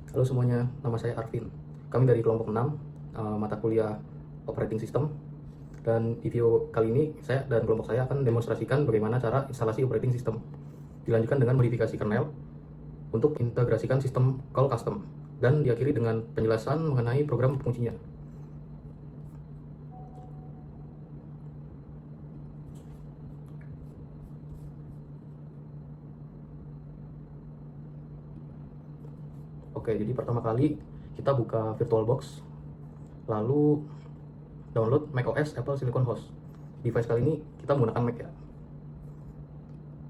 Halo semuanya, nama saya Arvin. Kami dari kelompok 6, mata kuliah Operating System. Dan di video kali ini, saya dan kelompok saya akan demonstrasikan bagaimana cara instalasi operating system. Dilanjutkan dengan modifikasi kernel untuk integrasikan sistem call custom. Dan diakhiri dengan penjelasan mengenai program fungsinya. Oke, jadi pertama kali kita buka VirtualBox, lalu download macOS Apple Silicon Host. Device kali ini kita menggunakan Mac ya.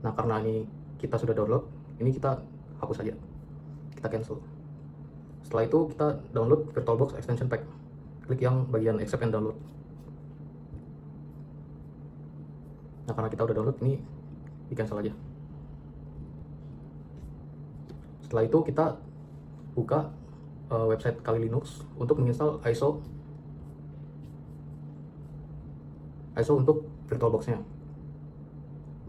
Nah, karena ini kita sudah download, ini kita hapus saja. Kita cancel. Setelah itu kita download VirtualBox Extension Pack. Klik yang bagian accept and download. Nah, karena kita udah download, ini di cancel aja. Setelah itu kita buka website Kali Linux untuk menginstal ISO untuk VirtualBox-nya.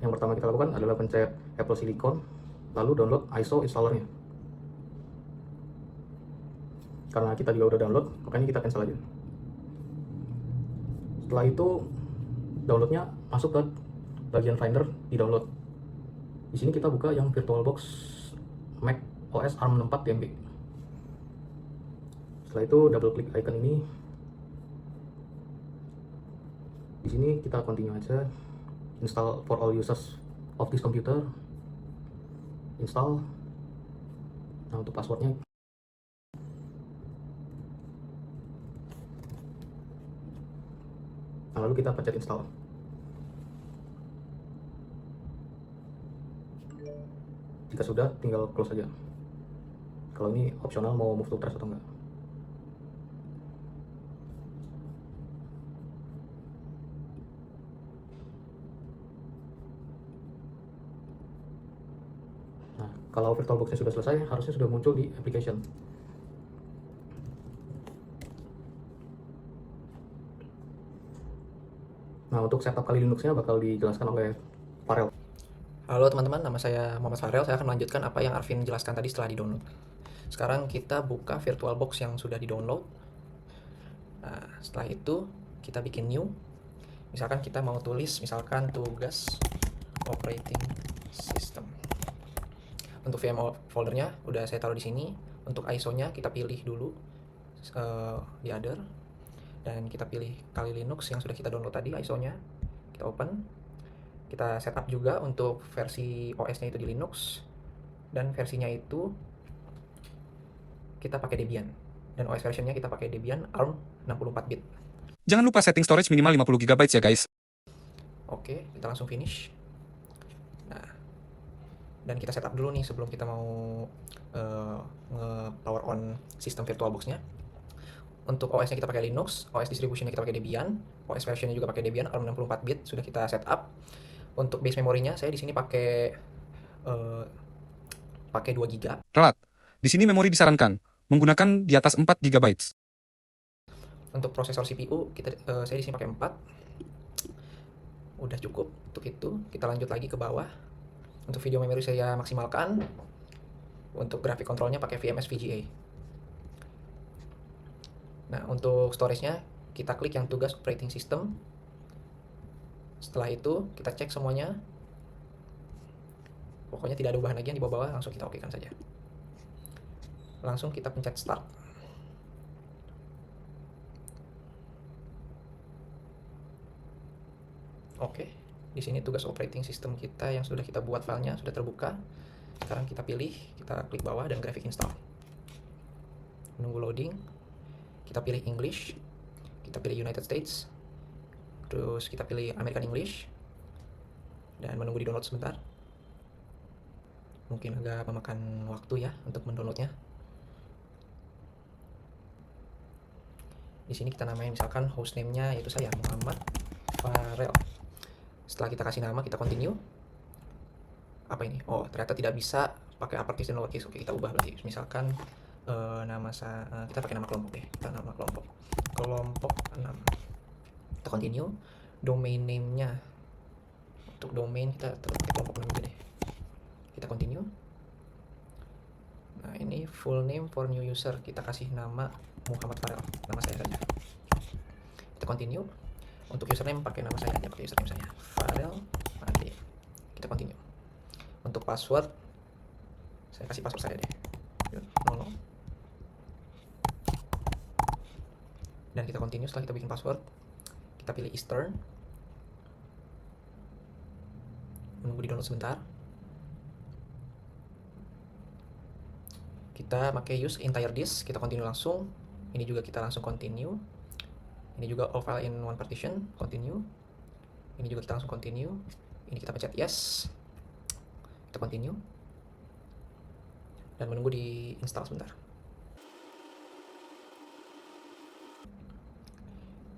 Yang pertama kita lakukan adalah pencet Apple Silicon, lalu download ISO installernya. Karena kita juga udah download, makanya kita cancel aja. Setelah itu downloadnya masuk ke bagian Finder di download. Di sini kita buka yang VirtualBox Mac OS ARM 64 MB. Setelah itu double klik icon ini. Di sini kita continue aja. Install for all users of this computer. Install. Nah, untuk passwordnya, nah, lalu kita pencet install. Jika sudah, tinggal close saja. Kalau ini opsional mau move to trash atau enggak. Nah, kalau VirtualBox-nya sudah selesai, harusnya sudah muncul di application. Nah, untuk setup Kali Linux-nya bakal dijelaskan oleh Farel. Halo teman-teman, nama saya Muhammad Farel. Saya akan melanjutkan apa yang Arvin jelaskan tadi setelah di-download. Sekarang kita buka VirtualBox yang sudah di-download. Nah, setelah itu kita bikin new. Misalkan kita mau tulis, misalkan tugas operating system. Untuk VM foldernya udah saya taruh di sini. Untuk ISO-nya kita pilih dulu di other. Dan kita pilih Kali Linux yang sudah kita download tadi ISO-nya. Kita open. Kita setup juga untuk versi OS-nya itu di Linux, dan versinya itu kita pakai Debian, dan OS versionnya kita pakai Debian ARM 64 bit. Jangan lupa setting storage minimal 50 GB ya guys. Oke, kita langsung finish. Nah, dan kita setup dulu nih sebelum kita mau nge-power on sistem VirtualBox-nya. Untuk OS-nya kita pakai Linux, OS distribution-nya kita pakai Debian, OS version-nya juga pakai Debian ARM 64 bit, sudah kita setup. Untuk base memorinya saya di sini pakai 2 GB. Relat. Di sini memori disarankan menggunakan di atas 4 GB. Untuk prosesor CPU saya di sini pakai 4. Udah cukup untuk itu. Kita lanjut lagi ke bawah. Untuk video memori saya maksimalkan. Untuk grafik kontrolnya pakai VMS VGA. Nah, untuk storage-nya kita klik yang tugas operating system. Setelah itu kita cek semuanya. Pokoknya tidak ada ubahan lagi yang di bawah-bawah, langsung kita okekan saja. Langsung kita pencet start. Oke, di sini tugas operating system kita yang sudah kita buat filenya sudah terbuka. Sekarang kita pilih, kita klik bawah dan graphic install. Menunggu loading. Kita pilih English. Kita pilih United States. Terus kita pilih American English. Dan menunggu di download sebentar. Mungkin agak memakan waktu ya untuk mendownloadnya. Di sini kita namain misalkan hostname-nya yaitu saya Muhammad Farel. Setelah kita kasih nama, kita continue. Apa ini? Oh, ternyata tidak bisa pakai uppercase dan lowercase. Oke, kita ubah berarti. Misalkan nama kita pakai nama kelompok deh. Kita nama kelompok 6. Kita continue. Domain name-nya untuk domain kita pakai kelompok 6 aja deh. Kita continue. Nah, ini full name for new user. Kita kasih nama Muhammad Farel, nama saya saja. Kita continue. Untuk username pakai nama saya aja, pakai username saya. Farel Ade. Kita continue. Untuk password, saya kasih password saya deh. 00. Dan kita continue. Setelah kita bikin password, kita pilih Eastern. Menunggu di download sebentar. Kita pakai use entire disk, kita continue langsung. Ini juga kita langsung continue. Ini juga all file in one partition, continue. Ini juga kita langsung continue. Ini kita pencet yes. Kita continue. Dan menunggu di install sebentar.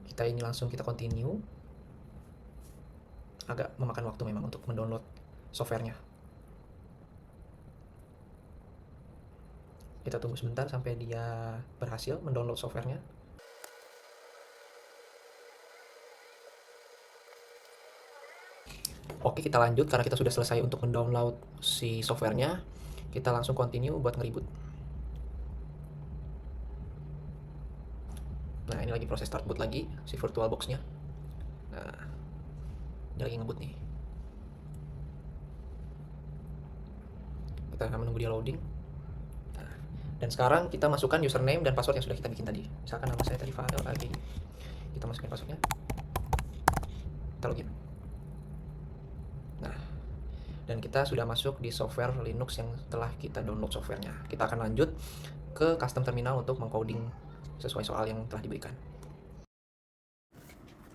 Kita ini langsung kita continue. Agak memakan waktu memang untuk mendownload softwarenya. Kita tunggu sebentar sampai dia berhasil mendownload softwarenya. Oke, kita lanjut karena kita sudah selesai untuk mendownload si softwarenya. Kita langsung continue buat ngeribut. Nah, ini lagi proses start boot lagi si VirtualBox-nya. Nah, dia lagi ngebut nih. Kita akan menunggu dia loading. Nah, dan sekarang kita masukkan username dan password yang sudah kita bikin tadi. Misalkan nama saya tadi Farel lagi. Kita masukin passwordnya. Kita login. Nah, dan kita sudah masuk di software Linux yang telah kita download softwarenya. Kita akan lanjut ke custom terminal untuk mengcoding sesuai soal yang telah diberikan.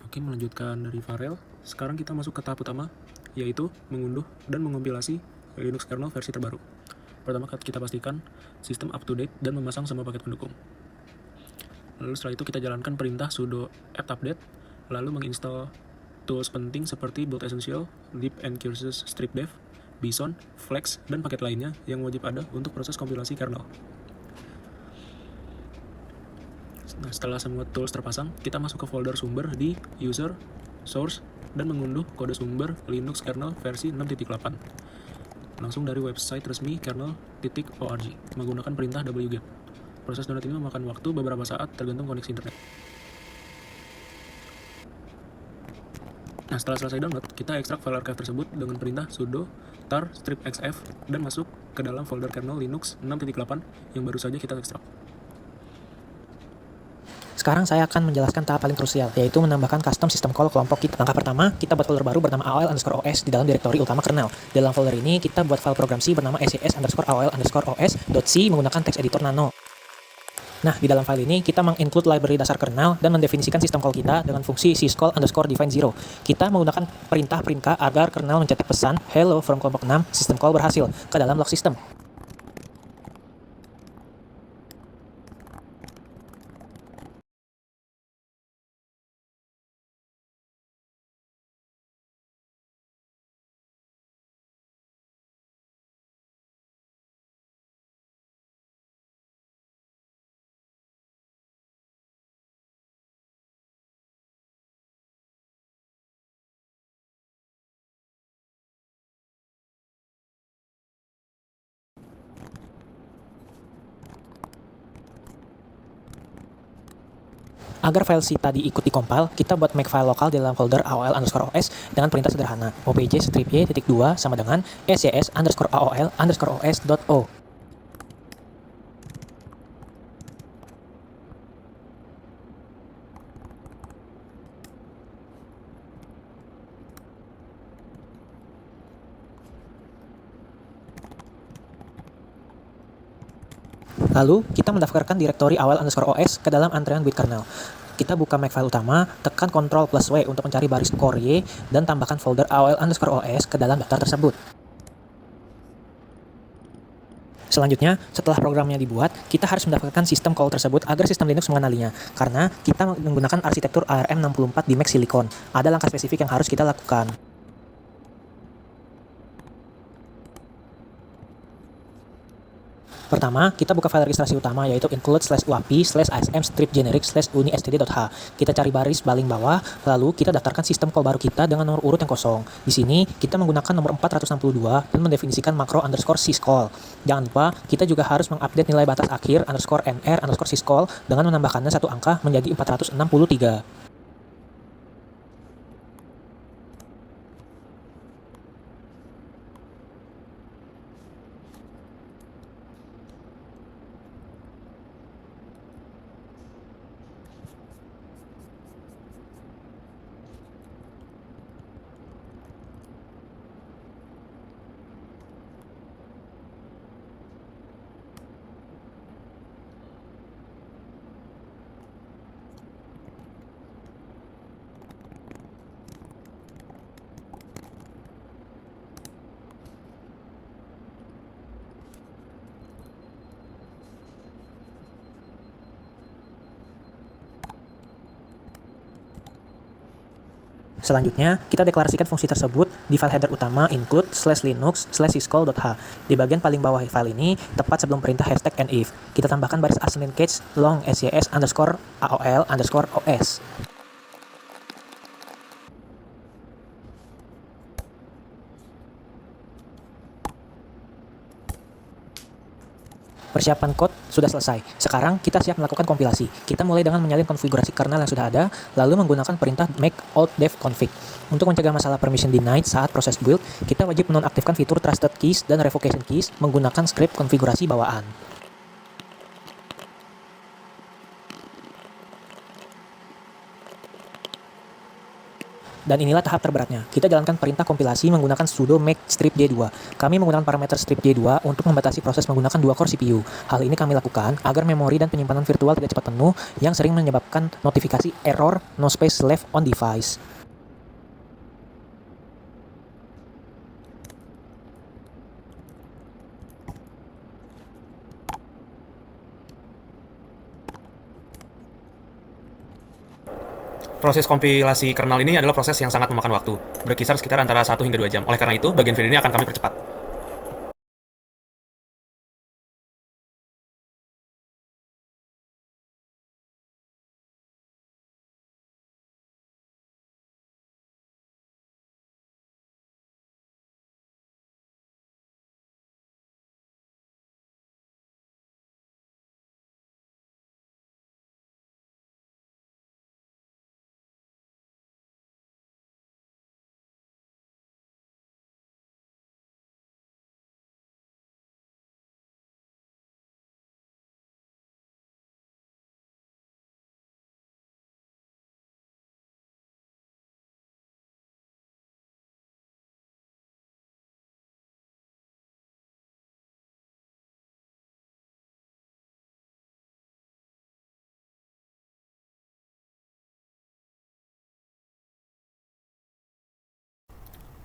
Oke, melanjutkan dari Farel. Sekarang kita masuk ke tahap utama, yaitu mengunduh dan mengompilasi Linux kernel versi terbaru. Pertama, kita pastikan sistem up to date dan memasang semua paket pendukung. Lalu setelah itu kita jalankan perintah sudo apt update, lalu menginstal tools penting seperti Build Essential, Lib and Curses stripdev, Bison, Flex, dan paket lainnya yang wajib ada untuk proses kompilasi kernel. Nah, setelah semua tools terpasang, kita masuk ke folder sumber di user, source, dan mengunduh kode sumber Linux kernel versi 6.8. Langsung dari website resmi kernel.org menggunakan perintah wget. Proses download ini memakan waktu beberapa saat tergantung koneksi internet. Nah, setelah selesai download, kita ekstrak file archive tersebut dengan perintah sudo tar stripxf dan masuk ke dalam folder kernel Linux 6.8 yang baru saja kita ekstrak. Sekarang saya akan menjelaskan tahap paling krusial, yaitu menambahkan custom system call kelompok kita. Langkah pertama, kita buat folder baru bernama AOL_OS di dalam direktori utama kernel. Di dalam folder ini, kita buat file program C bernama ses_aol_os.c menggunakan text editor nano. Nah, di dalam file ini, kita menginclude library dasar kernel dan mendefinisikan sistem call kita dengan fungsi syscall_define0. Kita menggunakan perintah printk agar kernel mencetak pesan hello from kelompok 6 system call berhasil ke dalam log system. Agar file C tadi ikut dikompil, kita buat make file lokal di dalam folder AOL_OS dengan perintah sederhana. opj -y2 sama dengan ses_aol_os.o. Lalu, kita mendaftarkan direktori AOL_OS ke dalam antrean build kernel. Kita buka make file utama, tekan Ctrl+W untuk mencari baris core Y, dan tambahkan folder AOL_OS ke dalam daftar tersebut. Selanjutnya, setelah programnya dibuat, kita harus mendaftarkan sistem call tersebut agar sistem Linux mengenalinya, karena kita menggunakan arsitektur ARM64 di Mac Silicon. Ada langkah spesifik yang harus kita lakukan. Pertama, kita buka file registrasi utama yaitu include/uap/asm-generic/uni.std.h. Kita cari baris paling bawah, lalu kita daftarkan sistem call baru kita dengan nomor urut yang kosong. Di sini, kita menggunakan nomor 462 dan mendefinisikan makro underscore syscall. Jangan lupa, kita juga harus mengupdate nilai batas akhir underscore nr underscore syscall dengan menambahkannya satu angka menjadi 463. Selanjutnya, kita deklarasikan fungsi tersebut di file header utama include/linux/syscall.h. Di bagian paling bawah file ini, tepat sebelum perintah hashtag #nif, kita tambahkan baris async case long sys underscore aol underscore os. Persiapan code sudah selesai. Sekarang kita siap melakukan kompilasi. Kita mulai dengan menyalin konfigurasi kernel yang sudah ada, lalu menggunakan perintah make alt dev config. Untuk mencegah masalah permission denied saat proses build, kita wajib menonaktifkan fitur trusted keys dan revocation keys menggunakan script konfigurasi bawaan. Dan inilah tahap terberatnya. Kita jalankan perintah kompilasi menggunakan sudo make strip d2. Kami menggunakan parameter strip d2 untuk membatasi proses menggunakan 2 core CPU. Hal ini kami lakukan agar memori dan penyimpanan virtual tidak cepat penuh yang sering menyebabkan notifikasi error no space left on device. Proses kompilasi kernel ini adalah proses yang sangat memakan waktu, berkisar sekitar antara 1 hingga 2 jam. Oleh karena itu, bagian video ini akan kami percepat.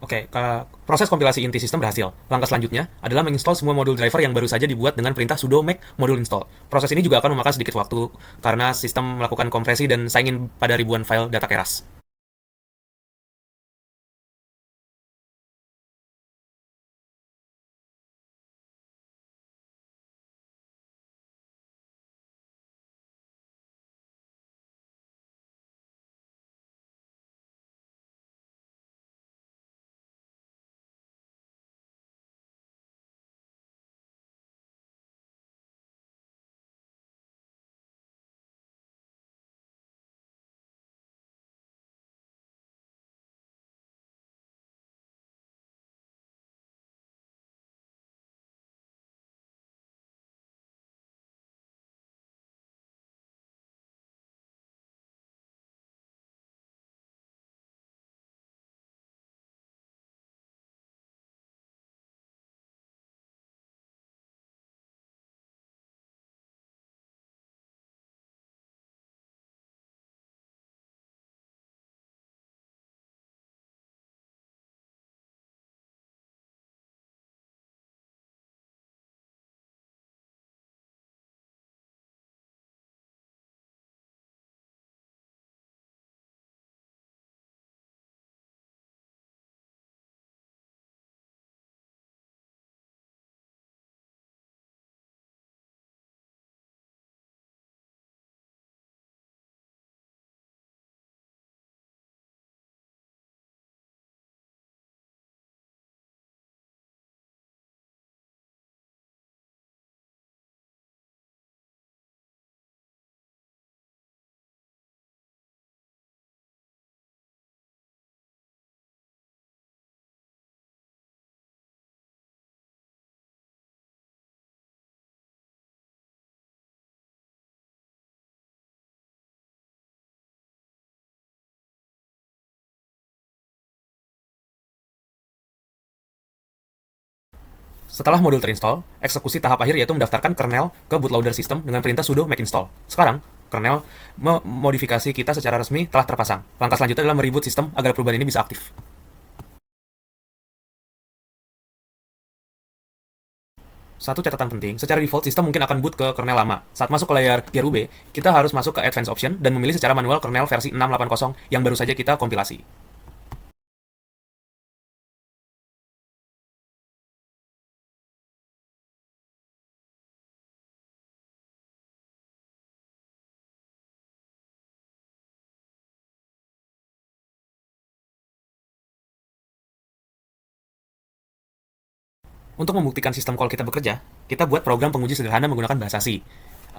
Oke, proses kompilasi inti sistem berhasil. Langkah selanjutnya adalah menginstal semua modul driver yang baru saja dibuat dengan perintah sudo make module install. Proses ini juga akan memakan sedikit waktu karena sistem melakukan kompresi dan saingin pada ribuan file data keras. Setelah modul terinstall, eksekusi tahap akhir yaitu mendaftarkan kernel ke bootloader sistem dengan perintah sudo make install. Sekarang, kernel modifikasi kita secara resmi telah terpasang. Langkah selanjutnya adalah mereboot sistem agar perubahan ini bisa aktif. Satu catatan penting, secara default sistem mungkin akan boot ke kernel lama. Saat masuk ke layar GRUB, kita harus masuk ke Advanced Option dan memilih secara manual kernel versi 6.80 yang baru saja kita kompilasi. Untuk membuktikan sistem call kita bekerja, kita buat program penguji sederhana menggunakan bahasa C.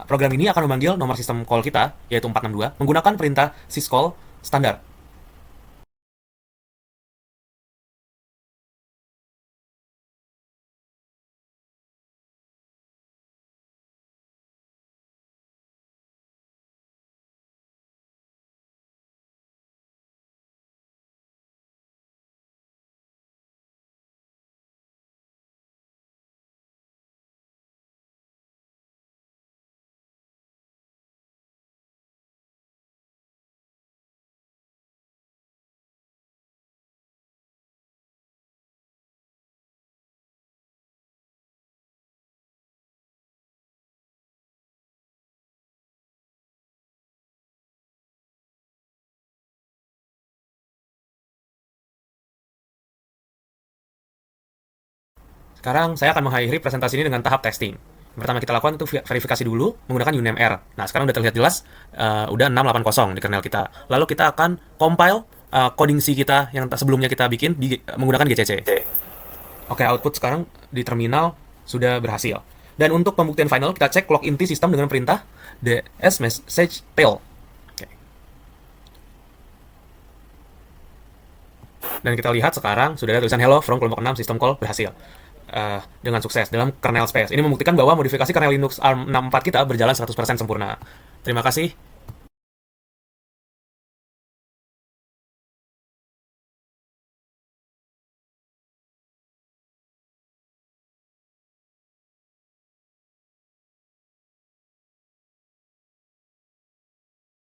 Program ini akan memanggil nomor sistem call kita, yaitu 462, menggunakan perintah syscall standar. Sekarang saya akan mengakhiri presentasi ini dengan tahap testing. Yang pertama kita lakukan itu verifikasi dulu menggunakan UNAME-R. Nah, sekarang udah terlihat jelas udah 680 di kernel kita. Lalu kita akan compile coding C kita yang sebelumnya kita bikin menggunakan GCC. Oke, output sekarang di terminal sudah berhasil. Dan untuk pembuktian final, kita cek clock inti sistem dengan perintah ds message tail. Oke. Dan kita lihat sekarang sudah ada tulisan hello from kelompok 6 system call berhasil. Dengan sukses dalam kernel space. Ini membuktikan bahwa modifikasi kernel Linux ARM 64 kita berjalan 100% sempurna. Terima kasih.